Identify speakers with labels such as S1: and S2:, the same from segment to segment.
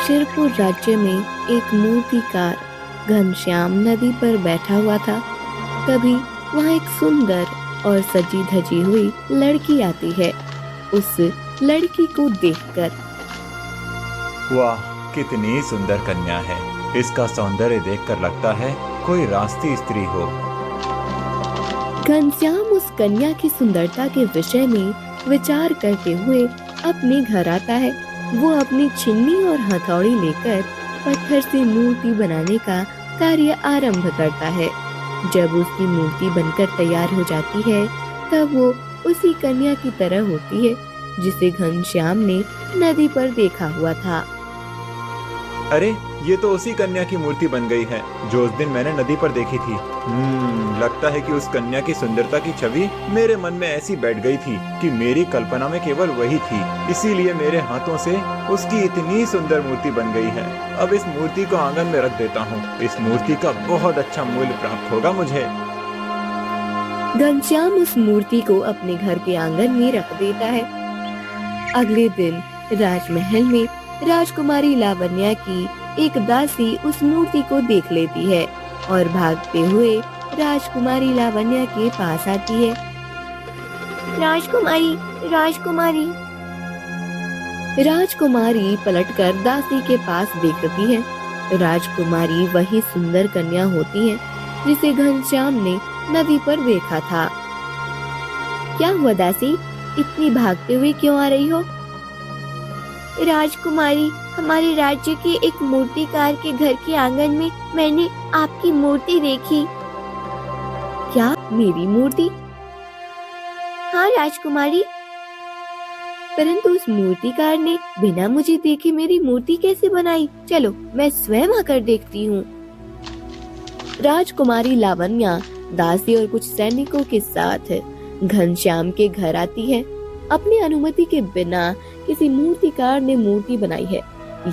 S1: शिरपुर राज्य में एक मूर्तिकार घनश्याम नदी पर बैठा हुआ था। तभी वहाँ एक सुंदर और सजी धजी हुई लड़की आती है। उस लड़की को देखकर
S2: वाह, कितनी सुंदर कन्या है। इसका सौंदर्य देखकर लगता है कोई रास्ती स्त्री हो।
S1: घनश्याम उस कन्या की सुंदरता के विषय में विचार करते हुए अपने घर आता है। वो अपनी छिन्नी और हथौड़ी लेकर पत्थर से मूर्ति बनाने का कार्य आरंभ करता है। जब उसकी मूर्ति बनकर तैयार हो जाती है तब वो उसी कन्या की तरह होती है जिसे घनश्याम ने नदी पर देखा हुआ था।
S2: अरे, ये तो उसी कन्या की मूर्ति बन गई है जो उस दिन मैंने नदी पर देखी थी। लगता है कि उस कन्या की सुंदरता की छवि मेरे मन में ऐसी बैठ गई थी कि मेरी कल्पना में केवल वही थी, इसीलिए मेरे हाथों से उसकी इतनी सुंदर मूर्ति बन गई है। अब इस मूर्ति को आंगन में रख देता हूँ। इस मूर्ति का बहुत अच्छा मूल्य प्राप्त होगा मुझे।
S1: घनश्याम उस मूर्ति को अपने घर के आंगन में रख देता है। अगले दिन राजमहल में राजकुमारी लावण्या की एक दासी उस मूर्ति को देख लेती है और भागते हुए राजकुमारी लावण्या के पास आती है। राजकुमारी, राजकुमारी। राजकुमारी पलटकर दासी के पास देखती है। राजकुमारी वही सुंदर कन्या होती है जिसे घनश्याम ने नदी पर देखा था। क्या हुआ दासी, इतनी भागते हुए क्यों आ रही हो? राजकुमारी, हमारे राज्य के एक मूर्तिकार के घर के आंगन में मैंने आपकी मूर्ति देखी। क्या, मेरी मूर्ति? हाँ राजकुमारी। परंतु उस मूर्तिकार ने बिना मुझे देखे मेरी मूर्ति कैसे बनाई? चलो मैं स्वयं आकर देखती हूँ। राजकुमारी लावण्या दासी और कुछ सैनिकों के साथ घनश्याम के घर आती है। अपनी अनुमति के बिना किसी मूर्तिकार ने मूर्ति बनाई है,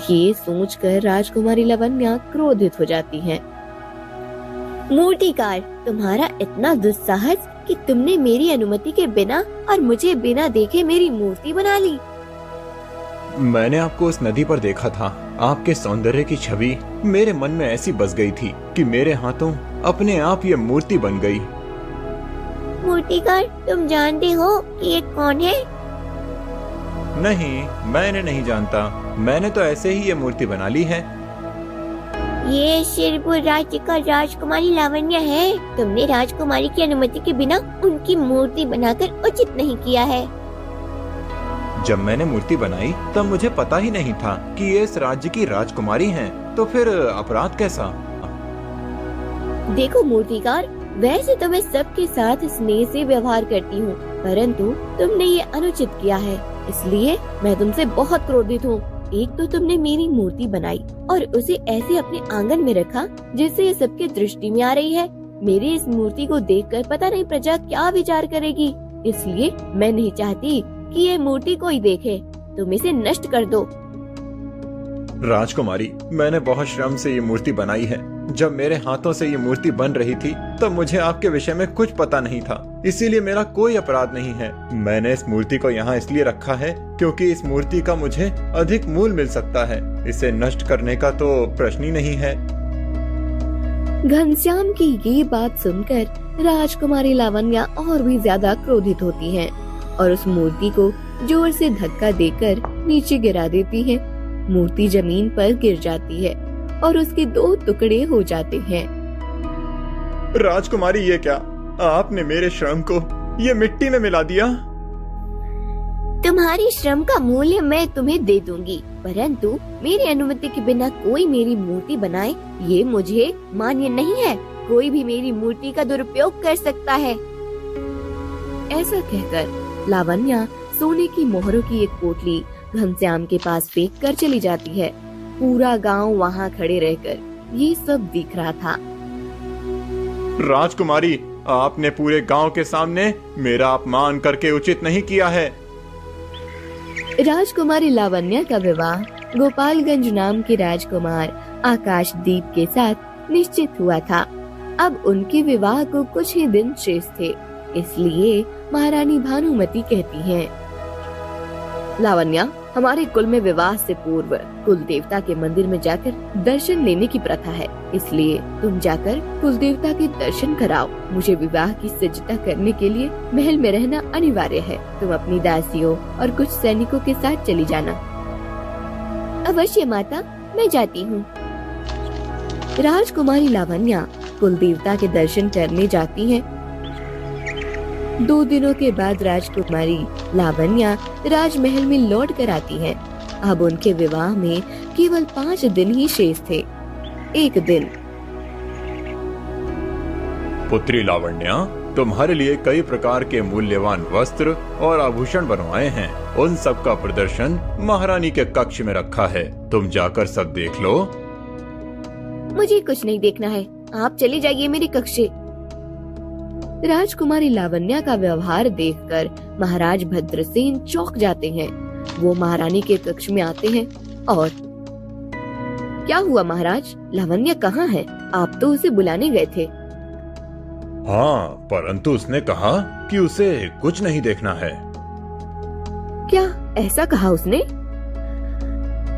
S1: ये सोचकर राजकुमारी लावण्या क्रोधित हो जाती है। मूर्तिकार, तुम्हारा इतना दुस्साहस कि तुमने मेरी अनुमति के बिना और मुझे बिना देखे मेरी मूर्ति बना ली।
S2: मैंने आपको उस नदी पर देखा था। आपके सौंदर्य की छवि मेरे मन में ऐसी बस गई थी कि मेरे हाथों अपने आप ये मूर्ति बन गई।
S1: मूर्तिकार, तुम जानते हो कि ये कौन है?
S2: नहीं, मैंने नहीं जानता। मैंने तो ऐसे ही ये मूर्ति बना ली है।
S1: ये शिरपुर राज्य का राजकुमारी लावण्या है। तुमने राजकुमारी की अनुमति के बिना उनकी मूर्ति बनाकर उचित नहीं किया है।
S2: जब मैंने मूर्ति बनाई तब मुझे पता ही नहीं था कि ये इस राज्य की राजकुमारी हैं। तो फिर अपराध कैसा?
S1: देखो मूर्तिकार, वैसे तो मैं सबके साथ स्नेह से व्यवहार करती हूँ, परंतु तुमने ये अनुचित किया है, इसलिए मैं तुमसे बहुत क्रोधित हूँ। एक तो तुमने मेरी मूर्ति बनाई और उसे ऐसे अपने आंगन में रखा जिससे ये सबके दृष्टि में आ रही है। मेरी इस मूर्ति को देखकर पता नहीं प्रजा क्या विचार करेगी, इसलिए मैं नहीं चाहती कि ये मूर्ति कोई देखे। तुम इसे नष्ट कर दो।
S2: राजकुमारी, मैंने बहुत श्रम से ये मूर्ति बनाई है। जब मेरे हाथों से ये मूर्ति बन रही थी तब मुझे आपके विषय में कुछ पता नहीं था, इसीलिए मेरा कोई अपराध नहीं है। मैंने इस मूर्ति को यहाँ इसलिए रखा है क्योंकि इस मूर्ति का मुझे अधिक मूल्य मिल सकता है। इसे नष्ट करने का तो प्रश्न ही नहीं है।
S1: घनश्याम की ये बात सुनकर राजकुमारी लावण्या और भी ज्यादा क्रोधित होती है और उस मूर्ति को जोर से धक्का देकर नीचे गिरा देती है। मूर्ति जमीन पर गिर जाती है और उसके 2 टुकड़े हो जाते हैं।
S2: राजकुमारी, ये क्या? आपने मेरे श्रम को ये मिट्टी में मिला दिया।
S1: तुम्हारी श्रम का मूल्य मैं तुम्हें दे दूंगी, परंतु मेरी अनुमति के बिना कोई मेरी मूर्ति बनाए ये मुझे मान्य नहीं है। कोई भी मेरी मूर्ति का दुरुपयोग कर सकता है। ऐसा कहकर लावण्या सोने की मोहरों की एक पोटली घनश्याम के पास फेंक कर चली जाती है। पूरा गांव वहां खड़े रहकर ये सब दिख रहा था।
S2: राजकुमारी, आपने पूरे गांव के सामने मेरा अपमान करके उचित नहीं किया है।
S1: राजकुमारी लावण्या का विवाह गोपालगंज नाम के राजकुमार आकाशदीप के साथ निश्चित हुआ था। अब उनके विवाह को कुछ ही दिन शेष थे, इसलिए महारानी भानुमति कहती हैं, लावण्या, हमारे कुल में विवाह से पूर्व कुल देवता के मंदिर में जाकर दर्शन लेने की प्रथा है, इसलिए तुम जाकर कुल देवता के दर्शन कराओ। मुझे विवाह की सज्जता करने के लिए महल में रहना अनिवार्य है। तुम अपनी दासियों और कुछ सैनिकों के साथ चली जाना।
S3: अवश्य माता, मैं जाती हूँ।
S1: राजकुमारी लावण्या कुल देवता के दर्शन करने जाती है। 2 दिनों के बाद राजकुमारी लावण्या राजमहल में लौट कर आती है। अब उनके विवाह में केवल 5 दिन ही शेष थे। एक दिन,
S2: पुत्री लावण्या, तुम्हारे लिए कई प्रकार के मूल्यवान वस्त्र और आभूषण बनवाए हैं। उन सब का प्रदर्शन महारानी के कक्ष में रखा है। तुम जाकर सब देख लो।
S3: मुझे कुछ नहीं देखना है, आप चले जाइए मेरे कक्ष से।
S1: राजकुमारी लावण्या का व्यवहार देखकर महाराज भद्रसेन चौंक जाते हैं। वो महारानी के कक्ष में आते हैं और क्या हुआ महाराज, लावण्या कहाँ है? आप तो उसे बुलाने गए थे।
S2: हाँ, परंतु उसने कहा कि उसे कुछ नहीं देखना है।
S1: क्या ऐसा कहा उसने?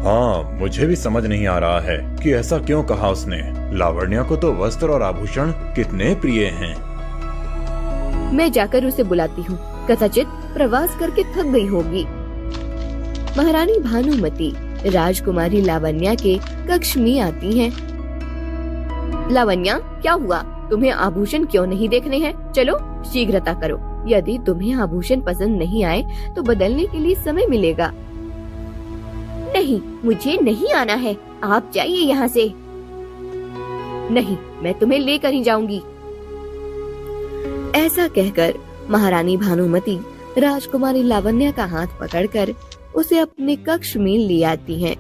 S2: हाँ, मुझे भी समझ नहीं आ रहा है कि ऐसा क्यों कहा उसने। लावण्या को तो वस्त्र और आभूषण कितने प्रिय हैं।
S1: मैं जाकर उसे बुलाती हूँ, कदाचित प्रवास करके थक गई होगी। महारानी भानुमति राजकुमारी लावण्या के कक्ष में आती हैं। लावण्या, क्या हुआ? तुम्हें आभूषण क्यों नहीं देखने हैं? चलो शीघ्रता करो। यदि तुम्हें आभूषण पसंद नहीं आए तो बदलने के लिए समय मिलेगा।
S3: नहीं, मुझे नहीं आना है, आप जाइए यहाँ से।
S1: नहीं, मैं तुम्हें लेकर ही जाऊंगी। ऐसा कहकर महारानी भानुमति राजकुमारी लावण्या का हाथ पकड़कर उसे अपने कक्ष में ले आती हैं।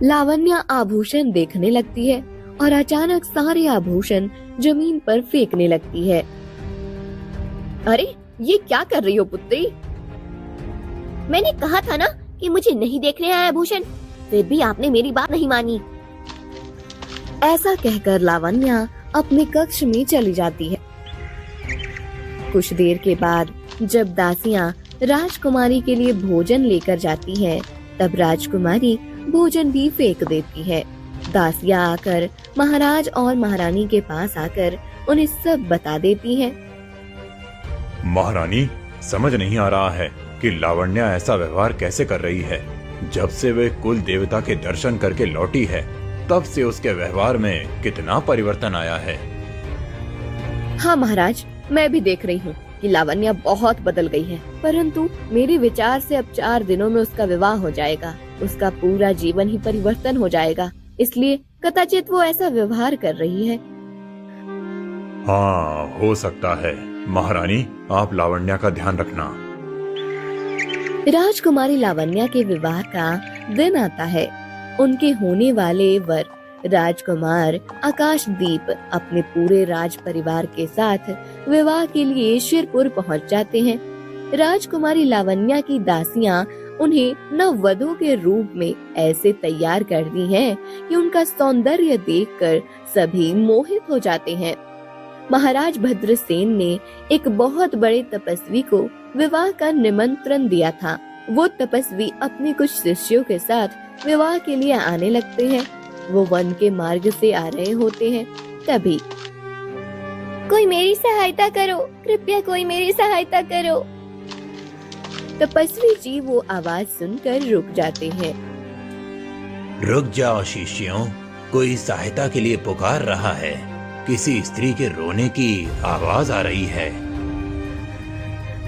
S1: लावण्या आभूषण देखने लगती है और अचानक सारे आभूषण जमीन पर फेंकने लगती है।
S3: अरे, ये क्या कर रही हो पुत्री? मैंने कहा था ना कि मुझे नहीं देखने हैं आभूषण, फिर भी आपने मेरी बात नहीं मानी।
S1: ऐसा कहकर लावण्या अपने कक्ष में चली जाती है। कुछ देर के बाद जब दासियां राजकुमारी के लिए भोजन लेकर जाती हैं, तब राजकुमारी भोजन भी फेंक देती है। दासियां आकर महाराज और महारानी के पास आकर उन्हें सब बता देती हैं।
S2: महारानी, समझ नहीं आ रहा है कि लावण्या ऐसा व्यवहार कैसे कर रही है। जब से वे कुल देवता के दर्शन करके लौटी है, तब से उसके व्यवहार में कितना परिवर्तन आया है।
S1: हाँ महाराज, मैं भी देख रही हूँ कि लावण्या बहुत बदल गई है, परंतु मेरे विचार से अब 4 दिनों में उसका विवाह हो जाएगा। उसका पूरा जीवन ही परिवर्तन हो जाएगा, इसलिए कदाचित वो ऐसा व्यवहार कर रही है।
S2: हाँ, हो सकता है। महारानी, आप लावण्या का ध्यान रखना।
S1: राजकुमारी लावण्या के विवाह का दिन आता है। उनके होने वाले वर राजकुमार आकाशदीप अपने पूरे राज परिवार के साथ विवाह के लिए शिरपुर पहुंच जाते हैं। राजकुमारी लावण्या की दासियां उन्हें नववधू के रूप में ऐसे तैयार कर दी हैं कि उनका सौंदर्य देखकर सभी मोहित हो जाते हैं। महाराज भद्रसेन ने एक बहुत बड़े तपस्वी को विवाह का निमंत्रण दिया था। वो तपस्वी अपने कुछ शिष्यों के साथ विवाह के लिए आने लगते हैं। वो वन के मार्ग से आ रहे होते हैं। तभी
S3: कोई मेरी सहायता करो, कृपया कोई मेरी सहायता करो।
S1: तपस्वी जी वो आवाज सुनकर रुक जाते हैं।
S4: रुक जाओ शिष्यों, कोई सहायता के लिए पुकार रहा है। किसी स्त्री के रोने की आवाज आ रही है।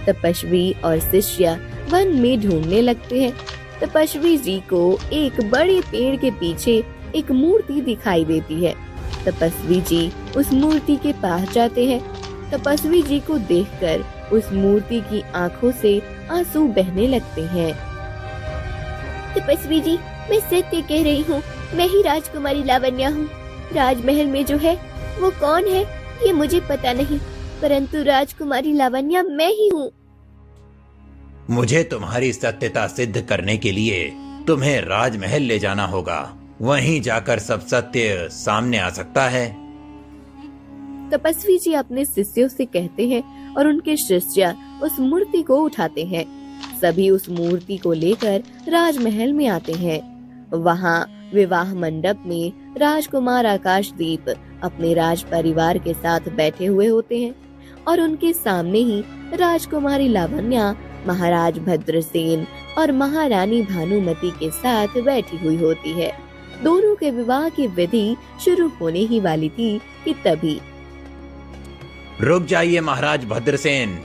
S1: तपस्वी और शिष्य वन में ढूंढने लगते हैं। तपस्वी जी को एक बड़े पेड़ के पीछे एक मूर्ति दिखाई देती है। तपस्वी जी उस मूर्ति के पास जाते हैं। तपस्वी जी को देखकर उस मूर्ति की आंखों से आंसू बहने लगते हैं।
S3: तपस्वी जी, मैं सत्य कह रही हूँ, मैं ही राजकुमारी लावण्या हूँ। राजमहल में जो है वो कौन है ये मुझे पता नहीं, परंतु राजकुमारी लावण्या मैं ही हूँ।
S4: मुझे तुम्हारी सत्यता सिद्ध करने के लिए तुम्हें राजमहल ले जाना होगा। वहीं जाकर सब सत्य सामने आ सकता है।
S1: तपस्वी जी अपने शिष्यों से कहते हैं और उनके शिष्य उस मूर्ति को उठाते हैं। सभी उस मूर्ति को लेकर राजमहल में आते हैं। वहाँ विवाह मंडप में राजकुमार आकाशदीप अपने राज परिवार के साथ बैठे हुए होते हैं और उनके सामने ही राजकुमारी लावण्या महाराज भद्रसेन और महारानी भानुमति के साथ बैठी हुई होती है। दोनों के विवाह की विधि शुरू होने ही वाली थी कि तभी
S4: रुक जाइए महाराज भद्रसेन।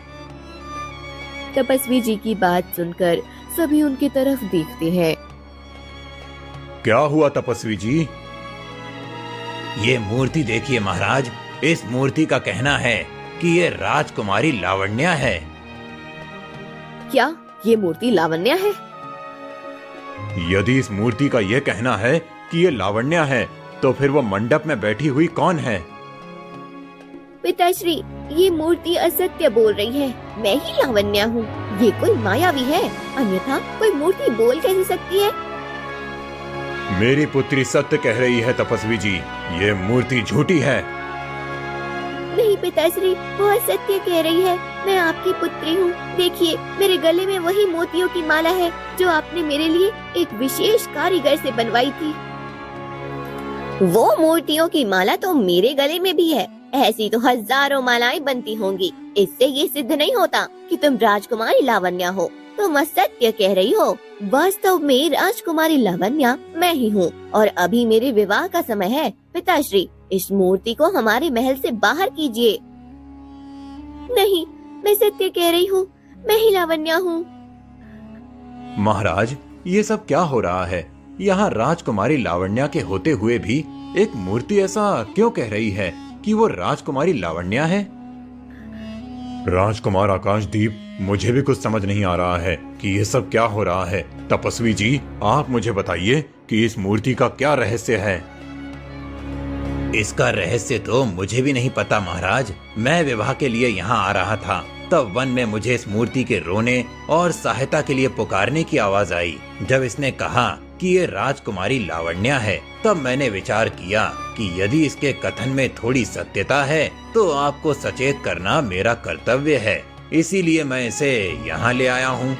S1: तपस्वी जी की बात सुनकर सभी उनकी तरफ देखते हैं।
S2: क्या हुआ तपस्वी जी?
S4: ये मूर्ति देखिए महाराज, इस मूर्ति का कहना है कि ये राजकुमारी लावण्या है।
S1: क्या ये मूर्ति लावण्या है?
S2: यदि इस मूर्ति का यह कहना है कि ये लावण्या है, तो फिर वो मंडप में बैठी हुई कौन है?
S3: पिताश्री, ये मूर्ति असत्य बोल रही है। मैं ही लावण्या हूँ। ये कोई मायावी है, अन्यथा कोई मूर्ति बोल कैसे सकती है?
S2: मेरी पुत्री सत्य कह रही है तपस्वी जी, ये मूर्ति झूठी है।
S3: नहीं पिताश्री, वो असत्य कह रही है। मैं आपकी पुत्री हूँ। देखिए, मेरे गले में वही मोतियों की माला है जो आपने मेरे लिए एक विशेष कारीगर से बनवाई थी।
S1: वो मूर्तियों की माला तो मेरे गले में भी है। ऐसी तो हजारों मालाएं बनती होंगी। इससे ये सिद्ध नहीं होता कि तुम राजकुमारी लावण्या हो। तुम असत्य कह रही हो। वास्तव में राजकुमारी लावण्या मैं ही हूँ और अभी मेरे विवाह का समय है। पिताश्री, इस मूर्ति को हमारे महल से बाहर कीजिए।
S3: नहीं, मैं सत्य कह रही हूँ। मैं ही लावण्या हूँ।
S2: महाराज, ये सब क्या हो रहा है? यहाँ राजकुमारी लावण्या के होते हुए भी एक मूर्ति ऐसा क्यों कह रही है कि वो राजकुमारी लावण्या है? राजकुमार आकाशदीप, मुझे भी कुछ समझ नहीं आ रहा है कि ये सब क्या हो रहा है। तपस्वी जी, आप मुझे बताइए कि इस मूर्ति का क्या रहस्य है?
S4: इसका रहस्य तो मुझे भी नहीं पता महाराज। मैं विवाह के लिए यहाँ आ रहा था, तब वन में मुझे इस मूर्ति के रोने और सहायता के लिए पुकारने की आवाज आई। जब इसने कहा कि ये राजकुमारी लावण्या है, तब मैंने विचार किया कि यदि इसके कथन में थोड़ी सत्यता है तो आपको सचेत करना मेरा कर्तव्य है। इसीलिए मैं इसे यहाँ ले आया हूँ।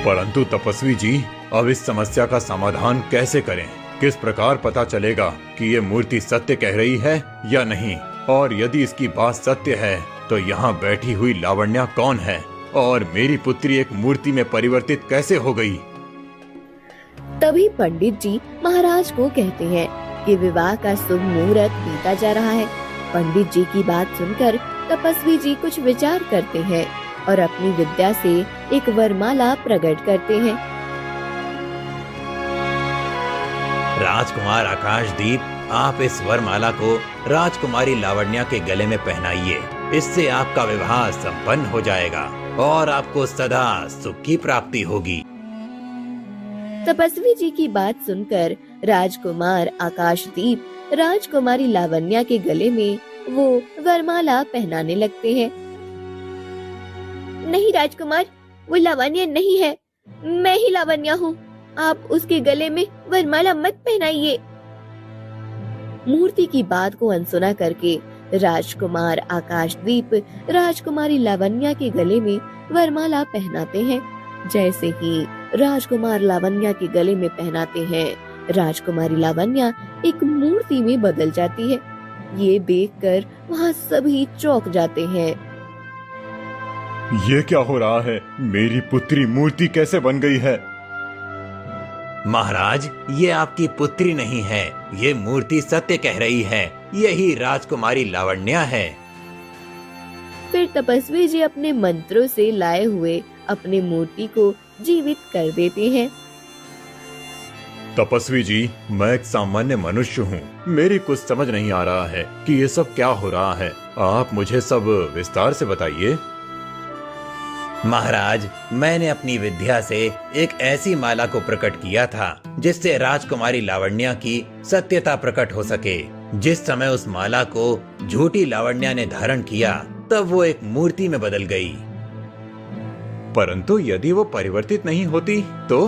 S2: परंतु तपस्वी जी, अब इस समस्या का समाधान कैसे करें? किस प्रकार पता चलेगा कि ये मूर्ति सत्य कह रही है या नहीं? और यदि इसकी बात सत्य है तो यहाँ बैठी हुई लावण्या कौन है? और मेरी पुत्री एक मूर्ति में परिवर्तित कैसे हो गई?
S1: तभी पंडित जी महाराज को कहते हैं कि विवाह का शुभ मुहूर्त बीता जा रहा है। पंडित जी की बात सुनकर तपस्वी जी कुछ विचार करते हैं और अपनी विद्या से एक वरमाला प्रकट करते हैं।
S4: राजकुमार आकाशदीप, आप इस वरमाला को राजकुमारी लावण्या के गले में पहनाइए। इससे आपका विवाह संपन्न हो जाएगा और आपको सदा सुख की प्राप्ति होगी।
S1: तपस्वी जी की बात सुनकर राजकुमार आकाशदीप राजकुमारी लावण्या के गले में वो वरमाला पहनाने लगते हैं।
S3: नहीं राजकुमार, वो लावण्या नहीं है। मैं ही लावण्या हूँ। आप उसके गले में वरमाला मत पहनाइए।
S1: मूर्ति की बात को अनसुना करके राजकुमार आकाशदीप राजकुमारी लावण्या के गले में वरमाला पहनाते हैं। जैसे ही राजकुमार लावण्या के गले में पहनाते हैं, राजकुमारी लावण्या एक मूर्ति में बदल जाती है। ये देखकर वहाँ सभी चौंक जाते हैं।
S2: ये क्या हो रहा है? मेरी पुत्री मूर्ति कैसे बन गई है?
S4: महाराज, ये आपकी पुत्री नहीं है। ये मूर्ति सत्य कह रही है। यही राजकुमारी लावण्या है।
S1: फिर तपस्वी जी अपने मंत्रों से लाए हुए अपनी मूर्ति को जीवित कर देते हैं।
S2: तपस्वी जी, मैं एक सामान्य मनुष्य हूँ। मेरी कुछ समझ नहीं आ रहा है कि ये सब क्या हो रहा है। आप मुझे सब विस्तार से बताइए।
S4: महाराज, मैंने अपनी विद्या से एक ऐसी माला को प्रकट किया था जिससे राजकुमारी लावण्या की सत्यता प्रकट हो सके। जिस समय उस माला को झूठी लावण्या ने धारण किया, तब वो एक मूर्ति में बदल गई।
S2: परंतु यदि वो परिवर्तित नहीं होती तो?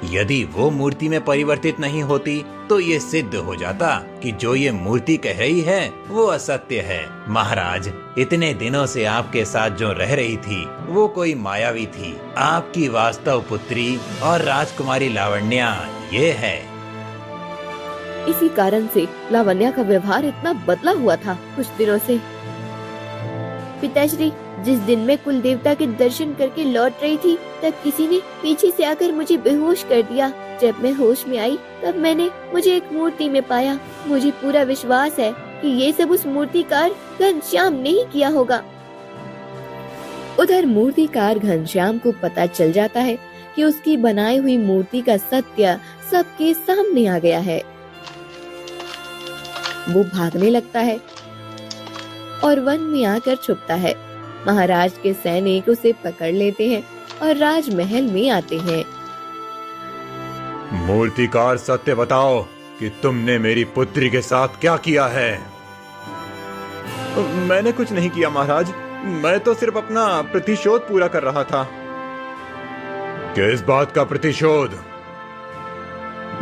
S4: यदि वो मूर्ति में परिवर्तित नहीं होती तो ये सिद्ध हो जाता कि जो ये मूर्ति कह रही है वो असत्य है। महाराज, इतने दिनों से आपके साथ जो रह रही थी वो कोई मायावी थी। आपकी वास्तव पुत्री और राजकुमारी लावण्या ये है।
S1: इसी कारण से लावण्या का व्यवहार इतना बदला हुआ था कुछ दिनों से।
S3: पिताश्री, जिस दिन मैं कुल देवता के दर्शन करके लौट रही थी तब किसी ने पीछे से आकर मुझे बेहोश कर दिया। जब मैं होश में आई तब मैंने मुझे एक मूर्ति में पाया। मुझे पूरा विश्वास है कि ये सब उस मूर्तिकार घनश्याम ने ही किया होगा।
S1: उधर मूर्तिकार घनश्याम को पता चल जाता है कि उसकी बनाई हुई मूर्ति का सत्य सबके सामने आ गया है। वो भागने लगता है और वन में आकर छुपता है। महाराज के सैनिक उसे पकड़ लेते हैं और राजमहल में आते हैं।
S2: मूर्तिकार, सत्य बताओ कि तुमने मेरी पुत्री के साथ क्या किया है। मैंने कुछ नहीं किया महाराज, मैं तो सिर्फ अपना प्रतिशोध पूरा कर रहा था। किस बात का प्रतिशोध?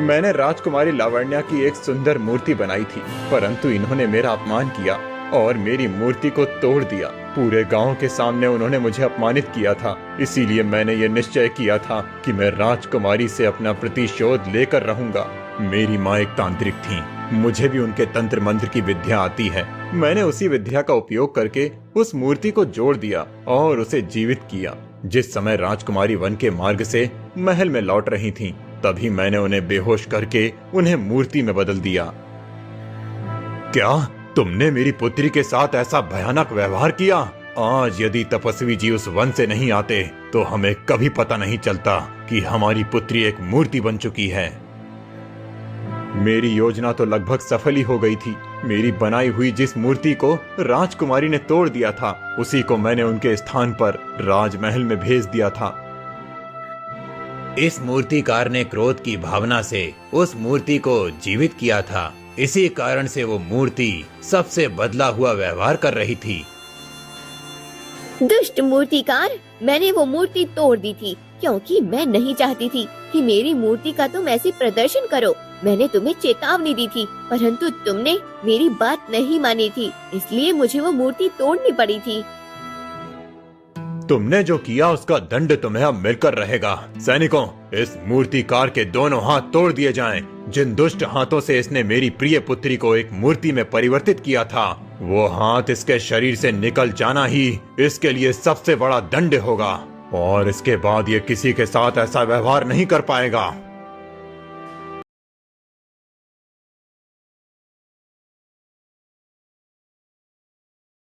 S2: मैंने राजकुमारी लावण्या की एक सुंदर मूर्ति बनाई थी, परंतु इन्होंने मेरा अपमान किया और मेरी मूर्ति को तोड़ दिया। पूरे गांव के सामने उन्होंने मुझे अपमानित किया था। इसीलिए मैंने ये निश्चय किया था कि मैं राजकुमारी से अपना प्रतिशोध लेकर रहूंगा। मेरी माँ एक तांत्रिक थी, मुझे भी उनके तंत्र मंत्र की विद्या आती है। मैंने उसी विद्या का उपयोग करके उस मूर्ति को जोड़ दिया और उसे जीवित किया। जिस समय राजकुमारी वन के मार्ग से महल में लौट रही थीं, तभी मैंने उन्हें बेहोश करके उन्हें मूर्ति में बदल दिया। क्या तुमने मेरी पुत्री के साथ ऐसा भयानक व्यवहार किया? आज यदि तपस्वी जी उस वन से नहीं आते तो हमें कभी पता नहीं चलता कि हमारी पुत्री एक मूर्ति बन चुकी है। मेरी योजना तो लगभग सफल ही हो गई थी। मेरी बनाई हुई जिस मूर्ति को राजकुमारी ने तोड़ दिया था, उसी को मैंने उनके स्थान पर राजमहल में भेज दिया था।
S4: इस मूर्तिकार ने क्रोध की भावना से उस मूर्ति को जीवित किया था। इसी कारण से वो मूर्ति सबसे बदला हुआ व्यवहार कर रही थी।
S3: दुष्ट मूर्तिकार, मैंने वो मूर्ति तोड़ दी थी क्योंकि मैं नहीं चाहती थी कि मेरी मूर्ति का तुम ऐसे प्रदर्शन करो। मैंने तुम्हें चेतावनी दी थी, परंतु तुमने मेरी बात नहीं मानी थी, इसलिए मुझे वो मूर्ति तोड़नी पड़ी थी।
S2: तुमने जो किया उसका दंड तुम्हें अब मिलकर रहेगा। सैनिकों, इस मूर्तिकार के दोनों हाथ तोड़ दिए जाएं। जिन दुष्ट हाथों से इसने मेरी प्रिय पुत्री को एक मूर्ति में परिवर्तित किया था, वो हाथ इसके शरीर से निकल जाना ही इसके लिए सबसे बड़ा दंड होगा और इसके बाद ये किसी के साथ ऐसा व्यवहार नहीं कर पाएगा।